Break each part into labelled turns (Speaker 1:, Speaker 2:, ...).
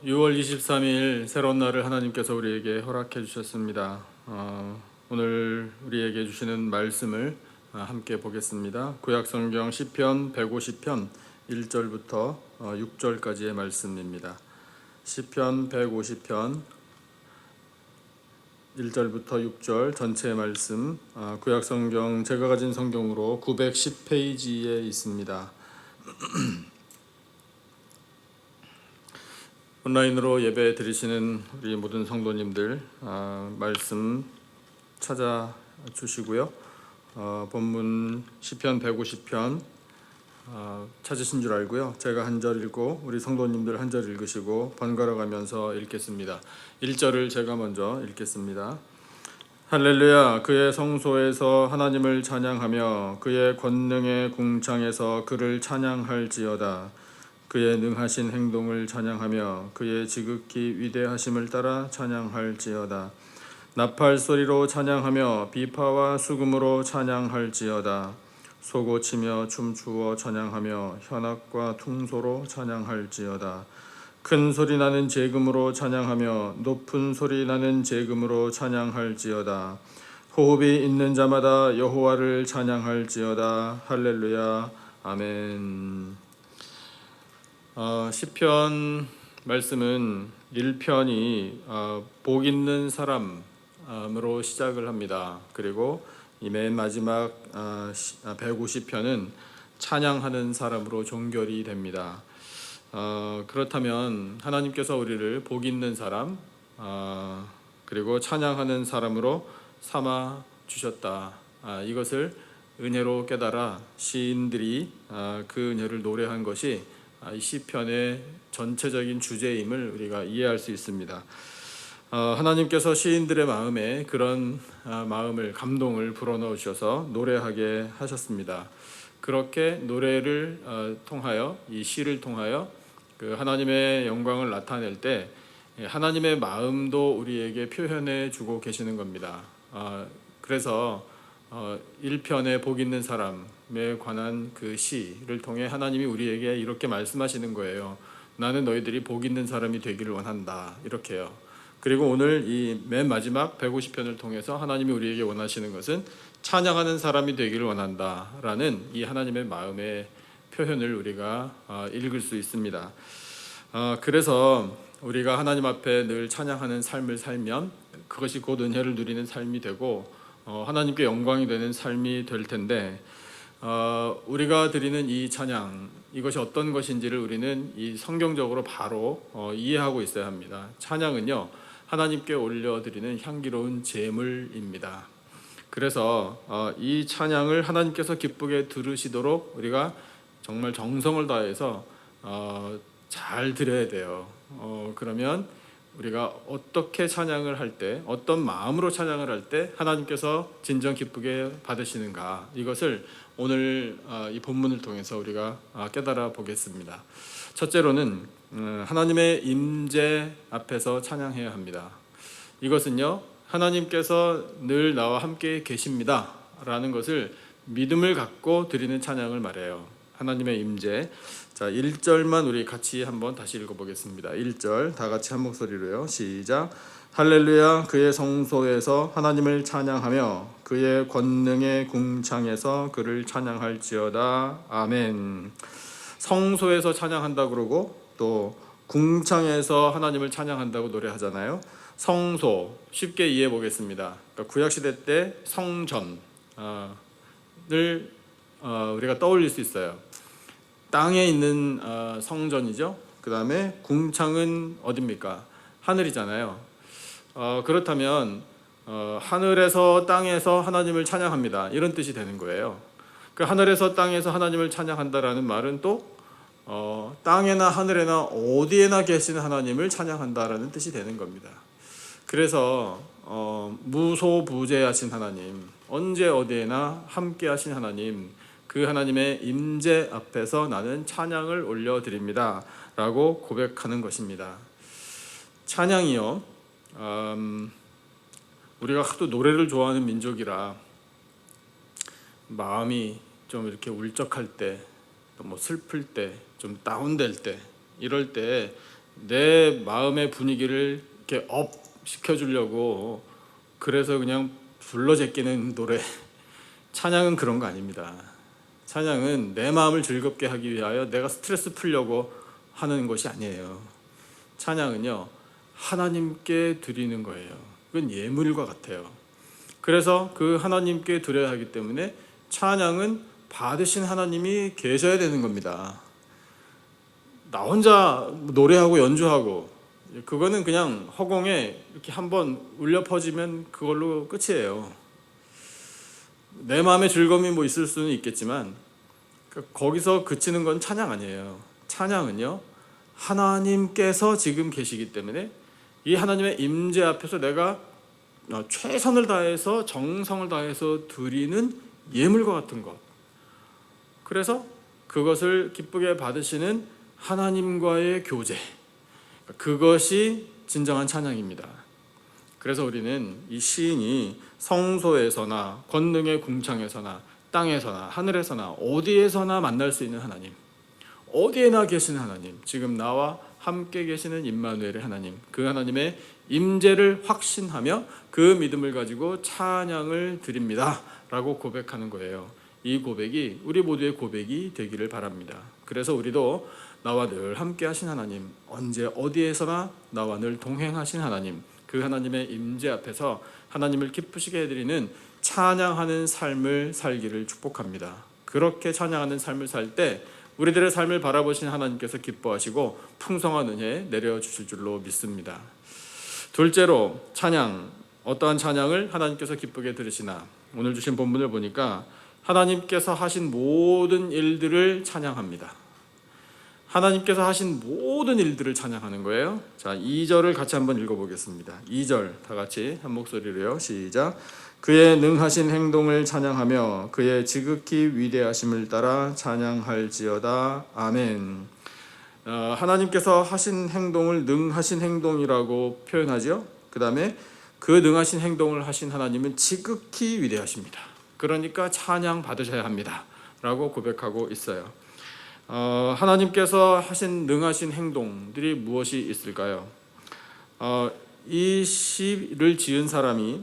Speaker 1: 6월 23일 새로운 날을 하나님께서 우리에게 허락해 주셨습니다. 오늘 우리에게 주시는 말씀을 함께 보겠습니다. 구약성경 시편 150편 1절부터 6절까지의 말씀입니다. 시편 150편 1절부터 6절 전체 말씀, 구약성경 제가 가진 성경으로 910페이지에 있습니다. 온라인으로 예배 드리시는 우리 모든 성도님들 말씀 찾아주시고요. 본문 시편 150편 찾으신 줄 알고요. 제가 한 절 읽고 우리 성도님들 한 절 읽으시고 번갈아 가면서 읽겠습니다. 1절을 제가 먼저 읽겠습니다. 할렐루야. 그의 성소에서 하나님을 찬양하며 그의 권능의 궁창에서 그를 찬양할지어다. 그의 능하신 행동을 찬양하며 그의 지극히 위대하심을 따라 찬양할지어다. 나팔 소리로 찬양하며 비파와 수금으로 찬양할지어다. 소고치며 춤추어 찬양하며 현악과 퉁소로 찬양할지어다. 큰 소리 나는 제금으로 찬양하며 높은 소리 나는 제금으로 찬양할지어다. 호흡이 있는 자마다 여호와를 찬양할지어다. 할렐루야. 아멘. 시편 말씀은 1편이 복 있는 사람으로 시작을 합니다. 그리고 이 맨 마지막 150편은 찬양하는 사람으로 종결이 됩니다. 그렇다면 하나님께서 우리를 복 있는 사람 그리고 찬양하는 사람으로 삼아 주셨다. 이것을 은혜로 깨달아 시인들이 그 은혜를 노래한 것이 이 시편의 전체적인 주제임을 우리가 이해할 수 있습니다. 하나님께서 시인들의 마음에 그런 마음을 감동을 불어넣으셔서 노래하게 하셨습니다. 그렇게 노래를 통하여 이 시를 통하여 그 하나님의 영광을 나타낼 때 하나님의 마음도 우리에게 표현해 주고 계시는 겁니다. 그래서 1편에 복 있는 사람에 관한 그 시를 통해 하나님이 우리에게 이렇게 말씀하시는 거예요. 나는 너희들이 복 있는 사람이 되기를 원한다. 이렇게요. 그리고 오늘 이 맨 마지막 150편을 통해서 하나님이 우리에게 원하시는 것은 찬양하는 사람이 되기를 원한다 라는 이 하나님의 마음의 표현을 우리가 읽을 수 있습니다. 그래서 우리가 하나님 앞에 늘 찬양하는 삶을 살면 그것이 곧 은혜를 누리는 삶이 되고 하나님께 영광이 되는 삶이 될 텐데 우리가 드리는 이 찬양 이것이 어떤 것인지를 우리는 이 성경적으로 바로 이해하고 있어야 합니다. 찬양은요 하나님께 올려드리는 향기로운 제물입니다. 그래서 이 찬양을 하나님께서 기쁘게 들으시도록 우리가 정말 정성을 다해서 잘 드려야 돼요. 그러면 우리가 어떻게 찬양을 할 때, 어떤 마음으로 찬양을 할 때 하나님께서 진정 기쁘게 받으시는가, 이것을 오늘 이 본문을 통해서 우리가 깨달아 보겠습니다. 첫째로는 하나님의 임재 앞에서 찬양해야 합니다. 이것은요 하나님께서 늘 나와 함께 계십니다 라는 것을 믿음을 갖고 드리는 찬양을 말해요. 하나님의 임재. 자, 1절만 우리 같이 한번 다시 읽어보겠습니다. 1절 다 같이 한 목소리로요. 시작. 할렐루야. 그의 성소에서 하나님을 찬양하며 그의 권능의 궁창에서 그를 찬양할지어다. 아멘. 성소에서 찬양한다 그러고 또 궁창에서 하나님을 찬양한다고 노래하잖아요. 성소 쉽게 이해해 보겠습니다. 그러니까 구약시대 때 성전을 우리가 떠올릴 수 있어요. 땅에 있는 성전이죠. 그 다음에 궁창은 어디입니까? 하늘이잖아요. 그렇다면 하늘에서 땅에서 하나님을 찬양합니다. 이런 뜻이 되는 거예요. 그 하늘에서 땅에서 하나님을 찬양한다라는 말은 또 땅에나 하늘에나 어디에나 계신 하나님을 찬양한다라는 뜻이 되는 겁니다. 그래서 무소부재하신 하나님, 언제 어디에나 함께 하신 하나님, 그 하나님의 임재 앞에서 나는 찬양을 올려드립니다 라고 고백하는 것입니다. 찬양이요 우리가 하도 노래를 좋아하는 민족이라 마음이 좀 이렇게 울적할 때, 또 뭐 슬플 때, 좀 다운될 때, 이럴 때 내 마음의 분위기를 이렇게 업 시켜주려고 그래서 그냥 불러 제끼는 노래, 찬양은 그런 거 아닙니다. 찬양은 내 마음을 즐겁게 하기 위하여 내가 스트레스 풀려고 하는 것이 아니에요. 찬양은요, 하나님께 드리는 거예요. 그건 예물과 같아요. 그래서 그 하나님께 드려야 하기 때문에 찬양은 받으신 하나님이 계셔야 되는 겁니다. 나 혼자 노래하고 연주하고 그거는 그냥 허공에 이렇게 한번 울려 퍼지면 그걸로 끝이에요. 내 마음의 즐거움이 뭐 있을 수는 있겠지만 거기서 그치는 건 찬양 아니에요. 찬양은요, 하나님께서 지금 계시기 때문에 이 하나님의 임재 앞에서 내가 최선을 다해서 정성을 다해서 드리는 예물과 같은 것. 그래서 그것을 기쁘게 받으시는 하나님과의 교제, 그것이 진정한 찬양입니다. 그래서 우리는 이 시인이 성소에서나 권능의 궁창에서나 땅에서나 하늘에서나 어디에서나 만날 수 있는 하나님, 어디에나 계신 하나님, 지금 나와 함께 계시는 임마누엘의 하나님, 그 하나님의 임재를 확신하며 그 믿음을 가지고 찬양을 드립니다 라고 고백하는 거예요. 이 고백이 우리 모두의 고백이 되기를 바랍니다. 그래서 우리도 나와 늘 함께 하신 하나님, 언제 어디에서나 나와 늘 동행하신 하나님, 그 하나님의 임재 앞에서 하나님을 기쁘시게 해드리는 찬양하는 삶을 살기를 축복합니다. 그렇게 찬양하는 삶을 살 때 우리들의 삶을 바라보신 하나님께서 기뻐하시고 풍성한 은혜 내려주실 줄로 믿습니다. 둘째로 찬양, 어떠한 찬양을 하나님께서 기쁘게 들으시나, 오늘 주신 본문을 보니까 하나님께서 하신 모든 일들을 찬양합니다. 하나님께서 하신 모든 일들을 찬양하는 거예요. 자, 2절을 같이 한번 읽어보겠습니다. 2절 다 같이 한 목소리로요. 시작. 그의 능하신 행동을 찬양하며 그의 지극히 위대하심을 따라 찬양할지어다. 아멘. 하나님께서 하신 행동을 능하신 행동이라고 표현하죠. 그 다음에 그 능하신 행동을 하신 하나님은 지극히 위대하십니다. 그러니까 찬양 받으셔야 합니다 라고 고백하고 있어요. 하나님께서 하신 능하신 행동들이 무엇이 있을까요? 이 시를 지은 사람이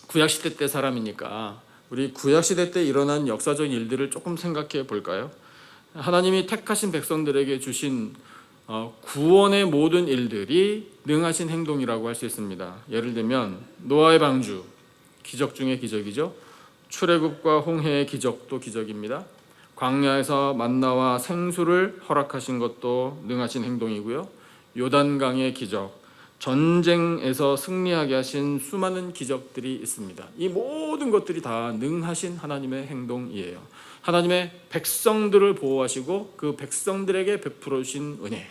Speaker 1: 구약시대 때 사람이니까 우리 구약시대 때 일어난 역사적 일들을 조금 생각해 볼까요? 하나님이 택하신 백성들에게 주신 구원의 모든 일들이 능하신 행동이라고 할 수 있습니다. 예를 들면 노아의 방주, 기적 중의 기적이죠. 출애굽과 홍해의 기적도 기적입니다. 광야에서 만나와 생수를 허락하신 것도 능하신 행동이고요. 요단강의 기적, 전쟁에서 승리하게 하신 수많은 기적들이 있습니다. 이 모든 것들이 다 능하신 하나님의 행동이에요. 하나님의 백성들을 보호하시고 그 백성들에게 베풀어 주신 은혜,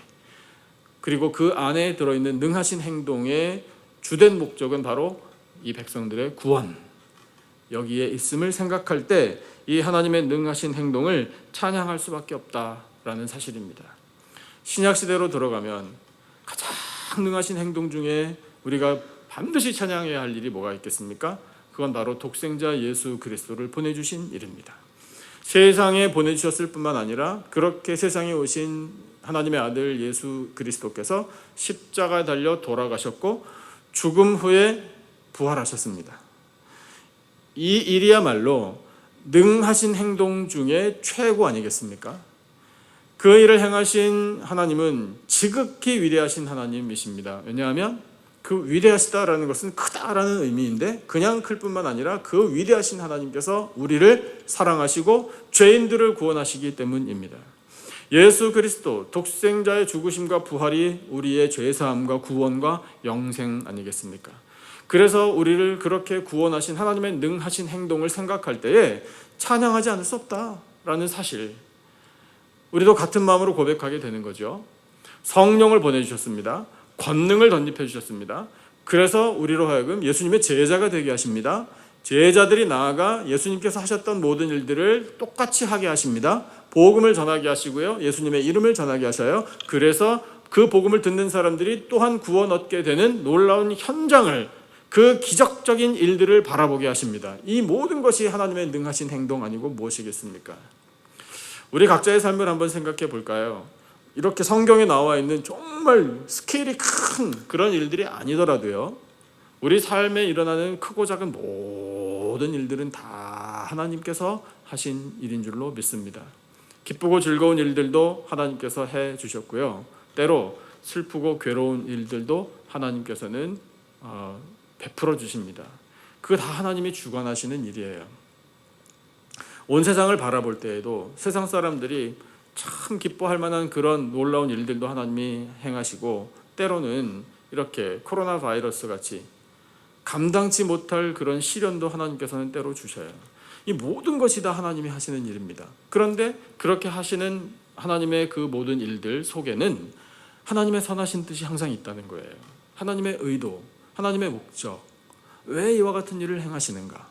Speaker 1: 그리고 그 안에 들어있는 능하신 행동의 주된 목적은 바로 이 백성들의 구원, 여기에 있음을 생각할 때 이 하나님의 능하신 행동을 찬양할 수밖에 없다라는 사실입니다. 신약시대로 들어가면 가장 능하신 행동 중에 우리가 반드시 찬양해야 할 일이 뭐가 있겠습니까? 그건 바로 독생자 예수 그리스도를 보내주신 일입니다. 세상에 보내주셨을 뿐만 아니라 그렇게 세상에 오신 하나님의 아들 예수 그리스도께서 십자가에 달려 돌아가셨고 죽음 후에 부활하셨습니다. 이 일이야말로 능하신 행동 중에 최고 아니겠습니까? 그 일을 행하신 하나님은 지극히 위대하신 하나님이십니다. 왜냐하면 그 위대하시다라는 것은 크다라는 의미인데 그냥 클 뿐만 아니라 그 위대하신 하나님께서 우리를 사랑하시고 죄인들을 구원하시기 때문입니다. 예수 그리스도 독생자의 죽으심과 부활이 우리의 죄사함과 구원과 영생 아니겠습니까? 그래서 우리를 그렇게 구원하신 하나님의 능하신 행동을 생각할 때에 찬양하지 않을 수 없다라는 사실, 우리도 같은 마음으로 고백하게 되는 거죠. 성령을 보내주셨습니다. 권능을 덧입혀 주셨습니다. 그래서 우리로 하여금 예수님의 제자가 되게 하십니다. 제자들이 나아가 예수님께서 하셨던 모든 일들을 똑같이 하게 하십니다. 복음을 전하게 하시고요, 예수님의 이름을 전하게 하셔요. 그래서 그 복음을 듣는 사람들이 또한 구원 얻게 되는 놀라운 현장을, 그 기적적인 일들을 바라보게 하십니다. 이 모든 것이 하나님의 능하신 행동 아니고 무엇이겠습니까? 우리 각자의 삶을 한번 생각해 볼까요? 이렇게 성경에 나와 있는 정말 스케일이 큰 그런 일들이 아니더라도요, 우리 삶에 일어나는 크고 작은 모든 일들은 다 하나님께서 하신 일인 줄로 믿습니다. 기쁘고 즐거운 일들도 하나님께서 해 주셨고요, 때로 슬프고 괴로운 일들도 하나님께서는 베풀어 주십니다. 그거 다 하나님이 주관하시는 일이에요. 온 세상을 바라볼 때에도 세상 사람들이 참 기뻐할 만한 그런 놀라운 일들도 하나님이 행하시고, 때로는 이렇게 코로나 바이러스 같이 감당치 못할 그런 시련도 하나님께서는 때로 주셔요. 이 모든 것이 다 하나님이 하시는 일입니다. 그런데 그렇게 하시는 하나님의 그 모든 일들 속에는 하나님의 선하신 뜻이 항상 있다는 거예요. 하나님의 의도, 하나님의 목적, 왜 이와 같은 일을 행하시는가,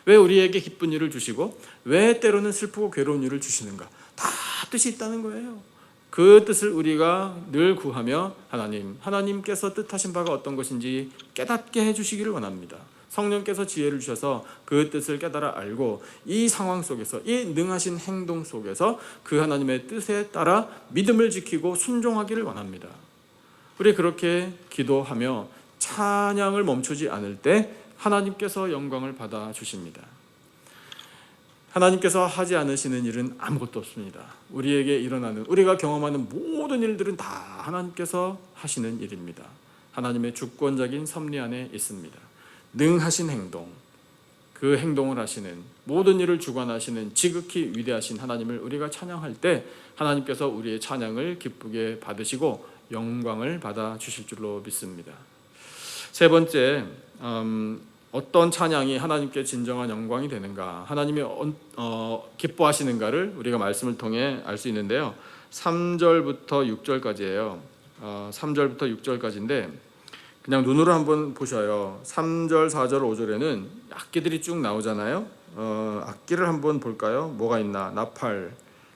Speaker 1: 왜 우리에게 기쁜 일을 주시고 왜 때로는 슬프고 괴로운 일을 주시는가, 다 뜻이 있다는 거예요. 그 뜻을 우리가 늘 구하며 하나님께서 뜻하신 바가 어떤 것인지 깨닫게 해주시기를 원합니다. 성령께서 지혜를 주셔서 그 뜻을 깨달아 알고 이 상황 속에서, 이 능하신 행동 속에서 그 하나님의 뜻에 따라 믿음을 지키고 순종하기를 원합니다. 우리 그렇게 기도하며 찬양을 멈추지 않을 때 하나님께서 영광을 받아 주십니다. 하나님께서 하지 않으시는 일은 아무것도 없습니다. 우리에게 일어나는, 우리가 경험하는 모든 일들은 다 하나님께서 하시는 일입니다. 하나님의 주권적인 섭리 안에 있습니다. 능하신 행동, 그 행동을 하시는, 모든 일을 주관하시는 지극히 위대하신 하나님을 우리가 찬양할 때 하나님께서 우리의 찬양을 기쁘게 받으시고 영광을 받아 주실 줄로 믿습니다. 세 번째, 어떤 찬양이 하나님께 진정한 영광이 되는가, 하나님이 기뻐하시는가를 우리가 말씀을 통해 알 수 있는데요, 3절부터 6절까지예요. 3절부터 6절까지인데 그냥 눈으로 한번 보셔요. 3절, 4절, 5절에는 악기들이 쭉 나오잖아요. 악기를 한번 볼까요? 뭐가 있나? 나팔,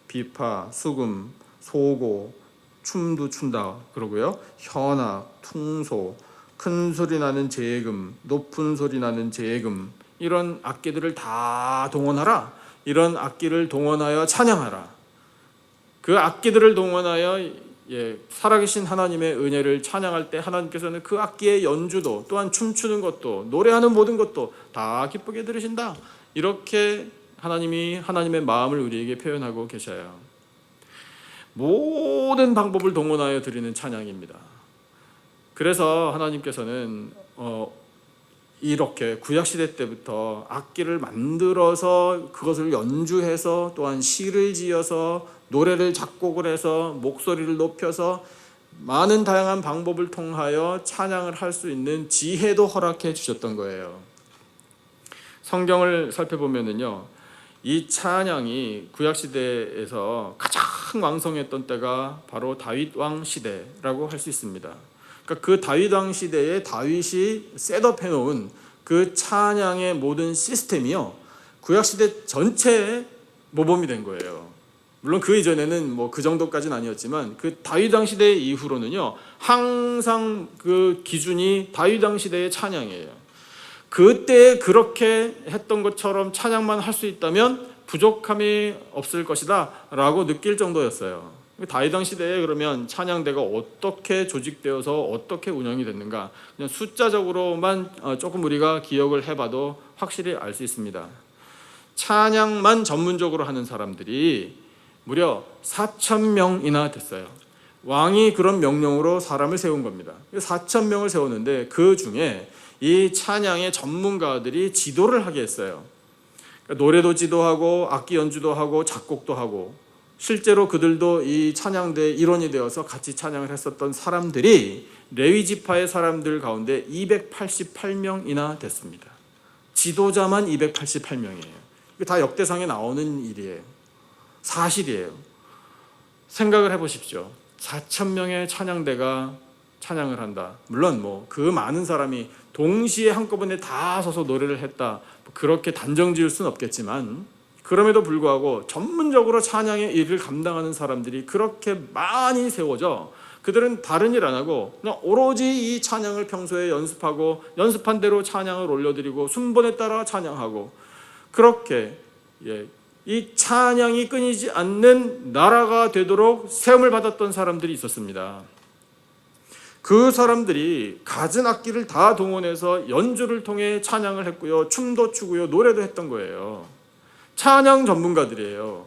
Speaker 1: 비파, 수금, 소고, 춤도 춘다 그러고요, 현악, 퉁소, 큰 소리 나는 제금, 높은 소리 나는 제금, 이런 악기들을 다 동원하라. 이런 악기를 동원하여 찬양하라. 그 악기들을 동원하여 살아계신 하나님의 은혜를 찬양할 때 하나님께서는 그 악기의 연주도, 또한 춤추는 것도, 노래하는 모든 것도 다 기쁘게 들으신다. 이렇게 하나님이 하나님의 마음을 우리에게 표현하고 계셔요. 모든 방법을 동원하여 드리는 찬양입니다. 그래서 하나님께서는 이렇게 구약시대 때부터 악기를 만들어서 그것을 연주해서, 또한 시를 지어서 노래를 작곡을 해서 목소리를 높여서 많은 다양한 방법을 통하여 찬양을 할 수 있는 지혜도 허락해 주셨던 거예요. 성경을 살펴보면은요, 이 찬양이 구약시대에서 가장 왕성했던 때가 바로 다윗 왕 시대라고 할 수 있습니다. 그러니까 그 다윗 왕 시대에 다윗이 셋업해 놓은 그 찬양의 모든 시스템이요, 구약시대 전체에 모범이 된 거예요. 물론 그 이전에는 뭐 그 정도까지는 아니었지만 그 다윗 왕 시대 이후로는요, 항상 그 기준이 다윗 왕 시대의 찬양이에요. 그때 그렇게 했던 것처럼 찬양만 할 수 있다면 부족함이 없을 것이다 라고 느낄 정도였어요. 다윗 왕 시대에 그러면 찬양대가 어떻게 조직되어서 어떻게 운영이 됐는가, 그냥 숫자적으로만 조금 우리가 기억을 해봐도 확실히 알 수 있습니다. 찬양만 전문적으로 하는 사람들이 무려 4,000명이나 됐어요. 왕이 그런 명령으로 사람을 세운 겁니다. 4,000명을 세웠는데 그 중에 이 찬양의 전문가들이 지도를 하게 했어요. 그러니까 노래도 지도하고 악기 연주도 하고 작곡도 하고, 실제로 그들도 이 찬양대의 일원이 되어서 같이 찬양을 했었던 사람들이 레위 지파의 사람들 가운데 288명이나 됐습니다. 지도자만 288명이에요. 이게 다 역대상에 나오는 일이에요. 사실이에요. 생각을 해보십시오. 4,000명의 찬양대가 찬양을 한다. 물론 뭐 그 많은 사람이 동시에 한꺼번에 다 서서 노래를 했다, 그렇게 단정 지을 수는 없겠지만, 그럼에도 불구하고 전문적으로 찬양의 일을 감당하는 사람들이 그렇게 많이 세워져 그들은 다른 일 안 하고 그냥 오로지 이 찬양을 평소에 연습하고 연습한 대로 찬양을 올려드리고 순번에 따라 찬양하고, 그렇게 이 찬양이 끊이지 않는 나라가 되도록 세움을 받았던 사람들이 있었습니다. 그 사람들이 갖은 악기를 다 동원해서 연주를 통해 찬양을 했고요, 춤도 추고요, 노래도 했던 거예요. 찬양 전문가들이에요.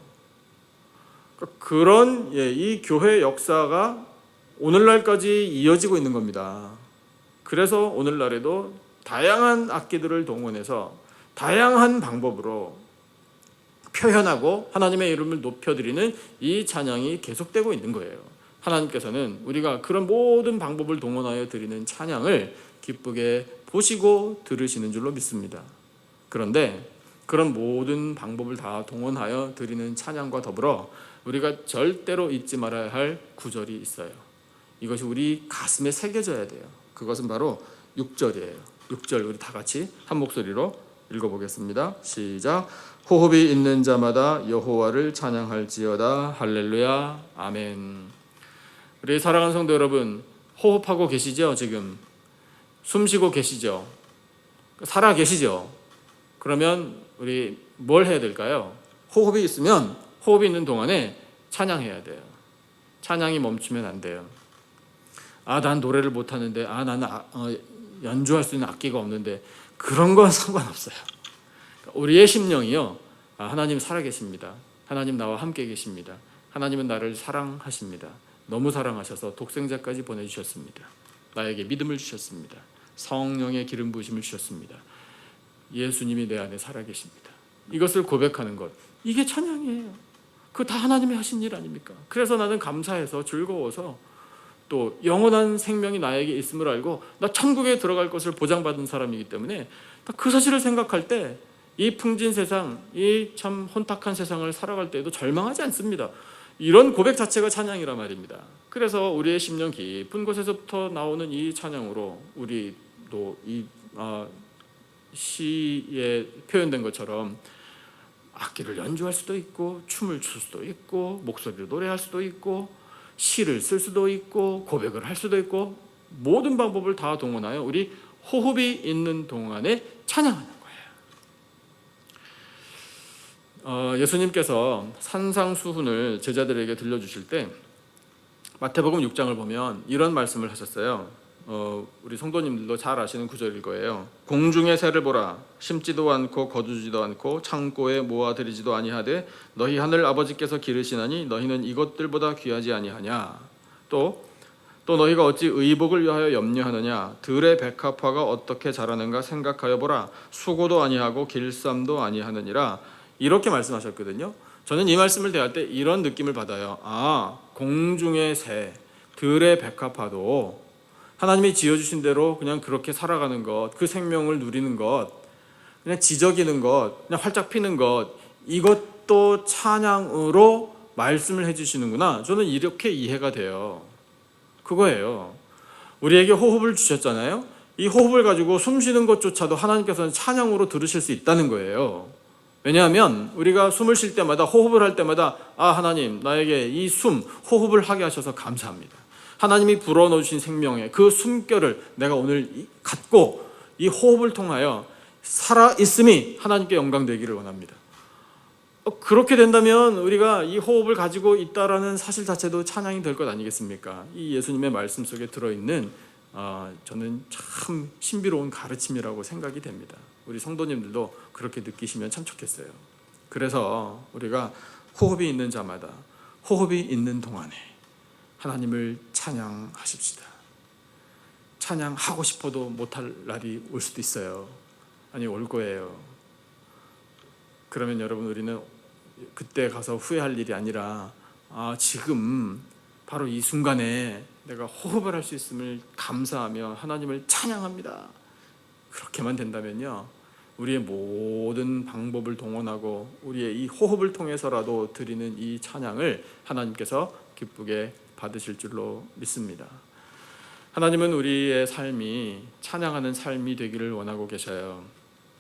Speaker 1: 그런 이 교회 역사가 오늘날까지 이어지고 있는 겁니다. 그래서 오늘날에도 다양한 악기들을 동원해서 다양한 방법으로 표현하고 하나님의 이름을 높여드리는 이 찬양이 계속되고 있는 거예요. 하나님께서는 우리가 그런 모든 방법을 동원하여 드리는 찬양을 기쁘게 보시고 들으시는 줄로 믿습니다. 그런데 그런 모든 방법을 다 동원하여 드리는 찬양과 더불어 우리가 절대로 잊지 말아야 할 구절이 있어요. 이것이 우리 가슴에 새겨져야 돼요. 그것은 바로 6절이에요. 6절 우리 다 같이 한 목소리로 읽어보겠습니다. 시작. 호흡이 있는 자마다 여호와를 찬양할지어다. 할렐루야. 아멘. 우리 사랑하는 성도 여러분, 호흡하고 계시죠? 지금 숨 쉬고 계시죠? 살아 계시죠? 그러면 우리 뭘 해야 될까요? 호흡이 있으면 호흡이 있는 동안에 찬양해야 돼요. 찬양이 멈추면 안 돼요. 난 노래를 못하는데, 나는 연주할 수 있는 악기가 없는데, 그런 건 상관없어요. 우리의 심령이요, 하나님 살아계십니다. 하나님 나와 함께 계십니다. 하나님은 나를 사랑하십니다. 너무 사랑하셔서 독생자까지 보내주셨습니다. 나에게 믿음을 주셨습니다. 성령의 기름 부으심을 주셨습니다. 예수님이 내 안에 살아계십니다. 이것을 고백하는 것, 이게 찬양이에요. 그거 다 하나님이 하신 일 아닙니까? 그래서 나는 감사해서 즐거워서 또 영원한 생명이 나에게 있음을 알고 나 천국에 들어갈 것을 보장받은 사람이기 때문에 그 사실을 생각할 때 이 풍진 세상, 이 참 혼탁한 세상을 살아갈 때에도 절망하지 않습니다. 이런 고백 자체가 찬양이란 말입니다. 그래서 우리의 심령 깊은 곳에서부터 나오는 이 찬양으로 우리도 이 시에 표현된 것처럼 악기를 연주할 수도 있고, 춤을 출 수도 있고, 목소리로 노래할 수도 있고, 시를 쓸 수도 있고, 고백을 할 수도 있고, 모든 방법을 다 동원하여 우리 호흡이 있는 동안에 찬양하는 거예요. 예수님께서 산상수훈을 제자들에게 들려주실 때 마태복음 6장을 보면 이런 말씀을 하셨어요. 우리 성도님들도 잘 아시는 구절일 거예요. 공중의 새를 보라. 심지도 않고 거두지도 않고 창고에 모아들이지도 아니하되 너희 하늘 아버지께서 기르시나니 너희는 이것들보다 귀하지 아니하냐. 또 너희가 어찌 의복을 위하여 염려하느냐. 들의 백합화가 어떻게 자라는가 생각하여 보라. 수고도 아니하고 길쌈도 아니하느니라. 이렇게 말씀하셨거든요. 저는 이 말씀을 대할 때 이런 느낌을 받아요. 공중의 새, 들의 백합화도 하나님이 지어주신 대로 그냥 그렇게 살아가는 것, 그 생명을 누리는 것, 그냥 지저귀는 것, 그냥 활짝 피는 것, 이것도 찬양으로 말씀을 해주시는구나. 저는 이렇게 이해가 돼요. 그거예요. 우리에게 호흡을 주셨잖아요. 이 호흡을 가지고 숨 쉬는 것조차도 하나님께서는 찬양으로 들으실 수 있다는 거예요. 왜냐하면 우리가 숨을 쉴 때마다, 호흡을 할 때마다 하나님 나에게 이 숨, 호흡을 하게 하셔서 감사합니다. 하나님이 불어넣으신 생명의 그 숨결을 내가 오늘 갖고 이 호흡을 통하여 살아있음이 하나님께 영광되기를 원합니다. 그렇게 된다면 우리가 이 호흡을 가지고 있다라는 사실 자체도 찬양이 될 것 아니겠습니까? 이 예수님의 말씀 속에 들어있는 저는 참 신비로운 가르침이라고 생각이 됩니다. 우리 성도님들도 그렇게 느끼시면 참 좋겠어요. 그래서 우리가 호흡이 있는 자마다, 호흡이 있는 동안에 하나님을 찬양하십시다. 찬양하고 싶어도 못할 날이 올 수도 있어요. 아니, 올 거예요. 그러면 여러분, 우리는 그때 가서 후회할 일이 아니라 지금 바로 이 순간에 내가 호흡을 할 수 있음을 감사하며 하나님을 찬양합니다. 그렇게만 된다면요, 우리의 모든 방법을 동원하고 우리의 이 호흡을 통해서라도 드리는 이 찬양을 하나님께서 기쁘게 받으실 줄로 믿습니다. 하나님은 우리의 삶이 찬양하는 삶이 되기를 원하고 계셔요.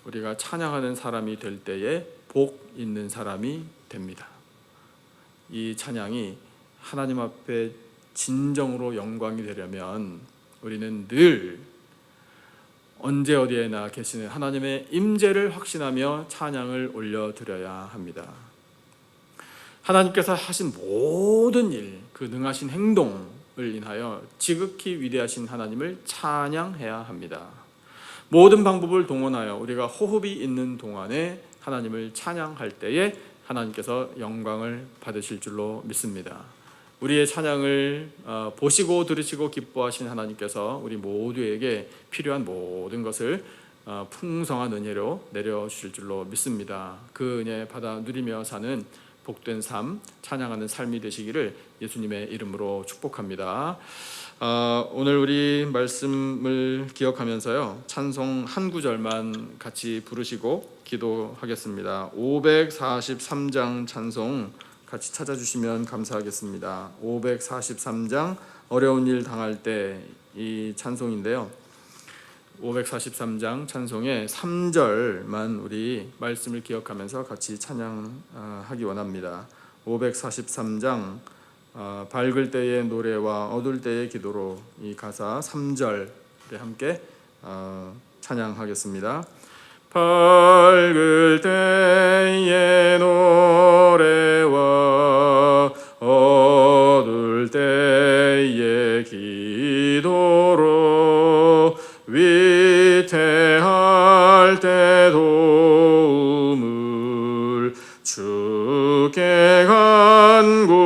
Speaker 1: 우리가 찬양하는 사람이 될 때에 복 있는 사람이 됩니다. 이 찬양이 하나님 앞에 진정으로 영광이 되려면 우리는 늘 언제 어디에나 계시는 하나님의 임재를 확신하며 찬양을 올려드려야 합니다. 하나님께서 하신 모든 일, 그 능하신 행동을 인하여 지극히 위대하신 하나님을 찬양해야 합니다. 모든 방법을 동원하여 우리가 호흡이 있는 동안에 하나님을 찬양할 때에 하나님께서 영광을 받으실 줄로 믿습니다. 우리의 찬양을 보시고 들으시고 기뻐하신 하나님께서 우리 모두에게 필요한 모든 것을 풍성한 은혜로 내려주실 줄로 믿습니다. 그 은혜 받아 누리며 사는 복된 삶, 찬양하는 삶이 되시기를 예수님의 이름으로 축복합니다. 오늘 우리 말씀을 기억하면서요, 찬송 한 구절만 같이 부르시고 기도하겠습니다. 543장 찬송 같이 찾아주시면 감사하겠습니다. 543장 어려운 일 당할 때 이 찬송인데요, 543장 찬송의 3절만 우리 말씀을 기억하면서 같이 찬양하기 원합니다. 543장 밝을 때의 노래와 어두울 때의 기도로 이 가사 3절에 함께 찬양하겠습니다. 밝을 때의 노래와 어두울 때의 기도로 위태할 때 도움을 주께 간구합니다.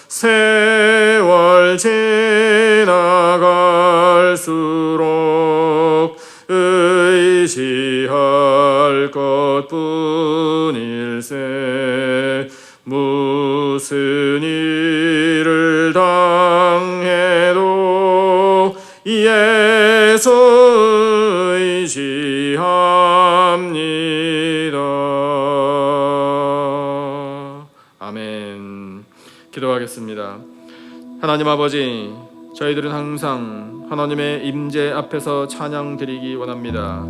Speaker 1: 세월 지나갈수록 의지할 것뿐일세. 무슨 일을 당해도 예수 의지합니다. 아멘. 기도하겠습니다. 하나님 아버지, 저희들은 항상 하나님의 임재 앞에서 찬양 드리기 원합니다.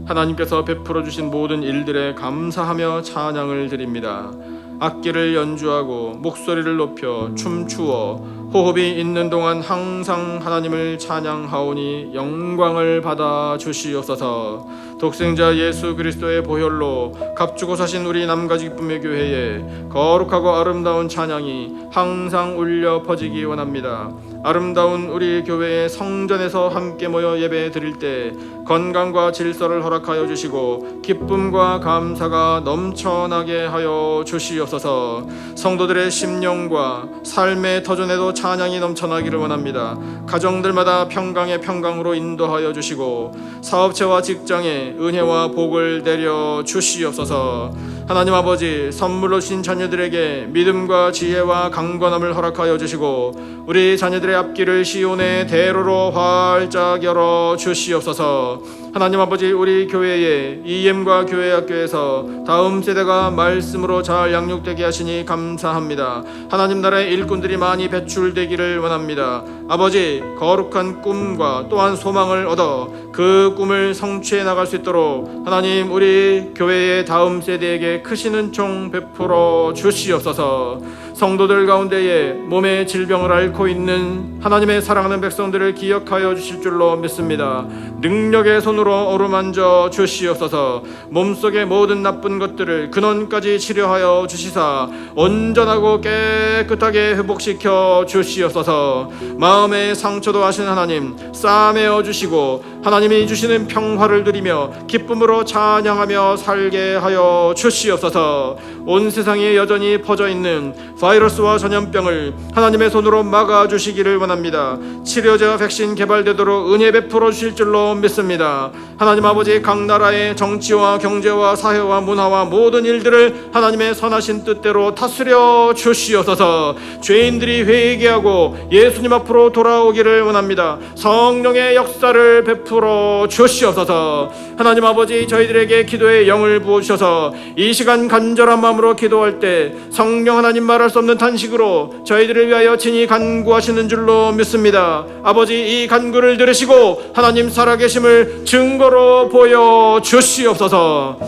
Speaker 1: 하나님께서 베풀어 주신 모든 일들에 감사하며 찬양을 드립니다. 악기를 연주하고 목소리를 높여 춤추어 호흡이 있는 동안 항상 하나님을 찬양하오니 영광을 받아 주시옵소서. 독생자 예수 그리스도의 보혈로 값주고 사신 우리 남가지 기쁨의 교회에 거룩하고 아름다운 찬양이 항상 울려 퍼지기 원합니다. 아름다운 우리 교회의 성전에서 함께 모여 예배 드릴 때 건강과 질서를 허락하여 주시고 기쁨과 감사가 넘쳐나게 하여 주시옵소서. 성도들의 심령과 삶의 터전에도 찬양이 넘쳐나기를 원합니다. 가정들마다 평강의 평강으로 인도하여 주시고 사업체와 직장에 은혜와 복을 내려 주시옵소서. 하나님 아버지, 선물로 주신 자녀들에게 믿음과 지혜와 강건함을 허락하여 주시고 우리 자녀들의 앞길을 시온의 대로로 활짝 열어 주시옵소서. 하나님 아버지, 우리 교회의 EM과 교회학교에서 다음 세대가 말씀으로 잘 양육되게 하시니 감사합니다. 하나님 나라의 일꾼들이 많이 배출되기를 원합니다. 아버지, 거룩한 꿈과 또한 소망을 얻어 그 꿈을 성취해 나갈 수 있도록 하나님 우리 교회의 다음 세대에게 크신 은총 베풀어 주시옵소서. 성도들 가운데에 몸의 질병을 앓고 있는 하나님의 사랑하는 백성들을 기억하여 주실 줄로 믿습니다. 능력의 손으로 어루만져 주시옵소서. 몸속의 모든 나쁜 것들을 근원까지 치료하여 주시사 온전하고 깨끗하게 회복시켜 주시옵소서. 마음의 상처도 하신 하나님 싸매어 주시고 하나님이 주시는 평화를 누리며 기쁨으로 찬양하며 살게 하여 주시옵소서. 온 세상에 여전히 퍼져 있는 바이러스와 전염병을 하나님의 손으로 막아주시기를 원합니다. 치료제와 백신 개발되도록 은혜 베풀어 주실 줄로 믿습니다. 하나님 아버지, 각 나라의 정치와 경제와 사회와 문화와 모든 일들을 하나님의 선하신 뜻대로 다스려 주시옵소서. 죄인들이 회개하고 예수님 앞으로 돌아오기를 원합니다. 성령의 역사를 베풀어 주시옵소서. 하나님 아버지, 저희들에게 기도의 영을 부어주셔서 이 시간 간절한 마음으로 기도할 때 성령 하나님 말할 수 없는 탄식으로 저희들을 위하여 친히 간구하시는 줄로 믿습니다. 아버지, 이 간구를 들으시고 하나님 살아계심을 증거로 보여주시옵소서.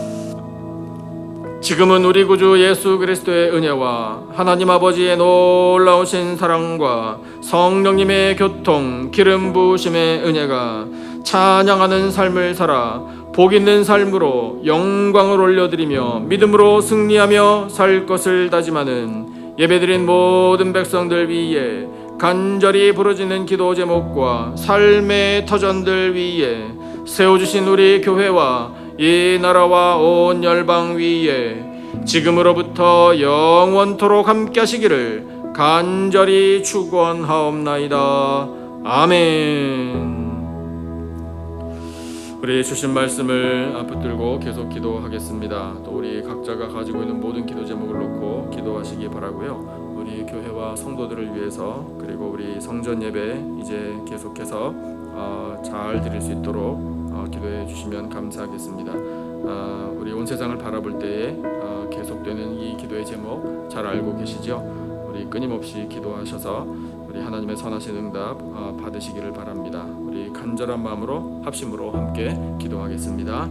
Speaker 1: 지금은 우리 구주 예수 그리스도의 은혜와 하나님 아버지의 놀라우신 사랑과 성령님의 교통 기름 부으심의 은혜가 찬양하는 삶을 살아 복 있는 삶으로 영광을 올려드리며 믿음으로 승리하며 살 것을 다짐하는 예배드린 모든 백성들 위에 간절히 부르짖는 기도 제목과 삶의 터전들 위에 세워주신 우리 교회와 이 나라와 온 열방 위에 지금으로부터 영원토록 함께 하시기를 간절히 축원하옵나이다. 아멘. 우리 주신 말씀을 붙들고 계속 기도하겠습니다. 또 우리 각자가 가지고 있는 모든 기도 제목을 놓고 기도하시기 바라고요. 우리 교회와 성도들을 위해서, 그리고 우리 성전 예배 이제 계속해서 잘 드릴 수 있도록 기도해 주시면 감사하겠습니다. 우리 온 세상을 바라볼 때에 계속되는 이 기도의 제목 잘 알고 계시죠? 우리 끊임없이 기도하셔서 우리 하나님의 선하신 응답 받으시기를 바랍니다. 우리 간절한 마음으로 합심으로 함께 기도하겠습니다.